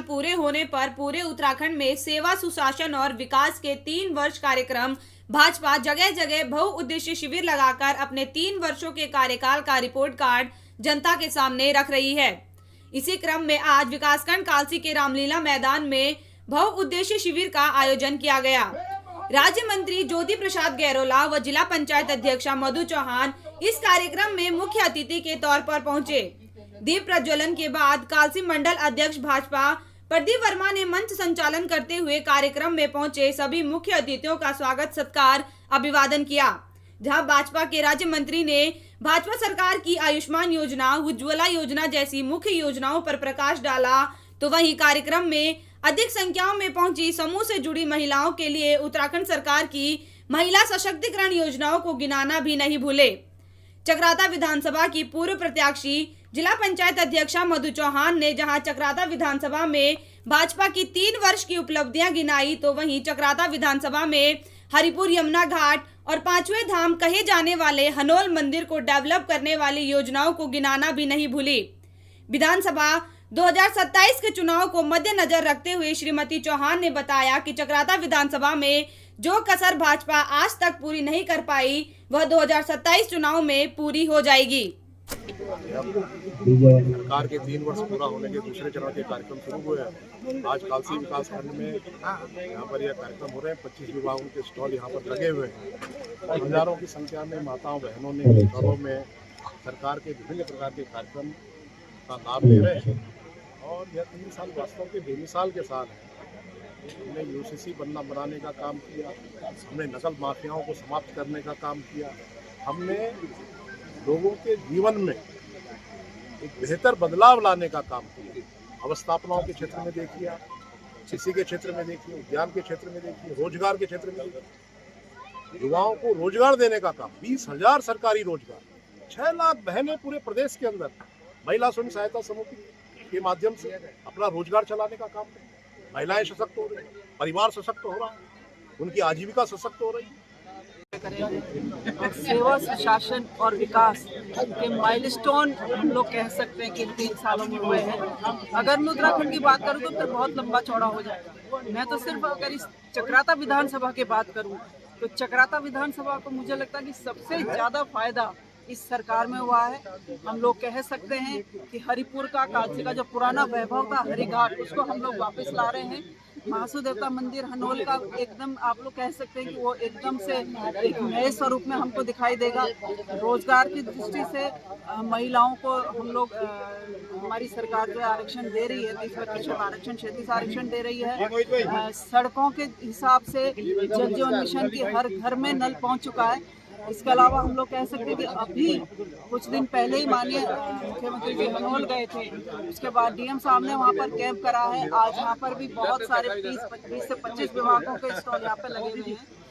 पूरे होने पर पूरे उत्तराखंड में सेवा, सुशासन और विकास के 3 वर्ष कार्यक्रम भाजपा जगह जगह बहुउद्देशीय शिविर लगाकर अपने 3 वर्षों के कार्यकाल का रिपोर्ट कार्ड जनता के सामने रख रही है। इसी क्रम में आज विकासखंड कालसी के रामलीला मैदान में बहुउद्देशीय शिविर का आयोजन किया गया। राज्य मंत्री ज्योति प्रसाद गैरोला व जिला पंचायत अध्यक्षा मधु चौहान इस कार्यक्रम में मुख्य अतिथि के तौर पर पहुंचे। दीप प्रज्वलन के बाद कालसी मंडल अध्यक्ष भाजपा प्रदीप वर्मा ने मंच संचालन करते हुए कार्यक्रम में पहुंचे सभी मुख्य अतिथियों का स्वागत सत्कार अभिवादन किया। जहां भाजपा के राज्य मंत्री ने भाजपा सरकार की आयुष्मान योजना, उज्ज्वला योजना जैसी मुख्य योजनाओं पर प्रकाश डाला, तो वहीं कार्यक्रम में अधिक संख्याओं में पहुंची समूह से जुड़ी महिलाओं के लिए उत्तराखंड सरकार की महिला सशक्तिकरण योजनाओं को गिनाना भी नहीं भूले। चकराता विधानसभा की पूर्व प्रत्याशी जिला पंचायत अध्यक्षा मधु चौहान ने जहां चकराता विधानसभा में भाजपा की 3 वर्ष की उपलब्धियां गिनाई, तो वहीं चकराता विधानसभा में हरिपुर यमुना घाट और 5वें धाम कहे जाने वाले हनोल मंदिर को डेवलप करने वाली योजनाओं को गिनाना भी नहीं भूली। विधानसभा 2027 के चुनाव को मद्देनजर रखते हुए श्रीमती चौहान ने बताया कि चकराता विधानसभा में जो कसर भाजपा आज तक पूरी नहीं कर पाई, वह 2027 चुनाव में पूरी हो जाएगी। सरकार के 3 वर्ष पूरा होने के दूसरे चरण के कार्यक्रम शुरू हुए हैं। आज कालसी विकास खंड में यहाँ पर यह कार्यक्रम हो रहे हैं। 25 विभागों के स्टॉल यहाँ पर लगे हुए हैं। हजारों की संख्या में माताओं बहनों ने घरों में सरकार के विभिन्न प्रकार के कार्यक्रम का लाभ ले रहे हैं। और यह 3 साल वास्तव के बेमिसाल के साल है। हमने यूसीसी बनाने का काम किया, हमने नकल माफियाओं को समाप्त करने का काम किया, हमने लोगों के जीवन में एक बेहतर बदलाव लाने का काम किया। अवस्थापनाओं के क्षेत्र में देखिए, कृषि के क्षेत्र में देखिए, उद्यान के क्षेत्र में देखिए, रोजगार के क्षेत्र में देखिए, युवाओं को रोजगार देने का काम, 20,000 सरकारी रोजगार, 6 लाख बहनें पूरे प्रदेश के अंदर महिला स्वयं सहायता समूह के माध्यम से अपना रोजगार चलाने का काम है। महिलाएं सशक्त हो रही, परिवार सशक्त हो रहा, उनकी आजीविका सशक्त हो रही। और सेवा, सुशासन और विकास के माइलस्टोन हम लोग कह सकते हैं कि 3 सालों में हुए हैं। अगर मैं उत्तराखंड की बात करूँ तो फिर बहुत लंबा चौड़ा हो जाएगा। मैं तो सिर्फ अगर इस चकराता विधानसभा की बात करूँ तो चकराता विधानसभा को मुझे लगता है कि सबसे ज़्यादा फायदा इस सरकार में हुआ है। हम लोग कह सकते हैं कि हरिपुर का, कालसी का जो पुराना वैभव था हरिघाट, उसको हम लोग वापस ला रहे हैं। महासू देवता मंदिर हनोल का एकदम आप लोग कह सकते हैं कि वो एकदम से एक नए स्वरूप में हमको दिखाई देगा। रोजगार की दृष्टि से महिलाओं को हम लोग हमारी सरकार जो आरक्षण दे रही है, 30% आरक्षण, 36 आरक्षण दे रही है। सड़कों के हिसाब से जल जीवन मिशन की हर घर में नल पहुंच चुका है। इसके अलावा हम लोग कह सकते हैं कि अभी कुछ दिन पहले ही माननीय मुख्यमंत्री जी हनोल गए थे, उसके बाद डीएम साहब ने वहाँ पर कैंप करा है। आज वहाँ पर भी बहुत सारे 20 से 25 विभागों के स्टॉल यहाँ पर लगे हुए हैं।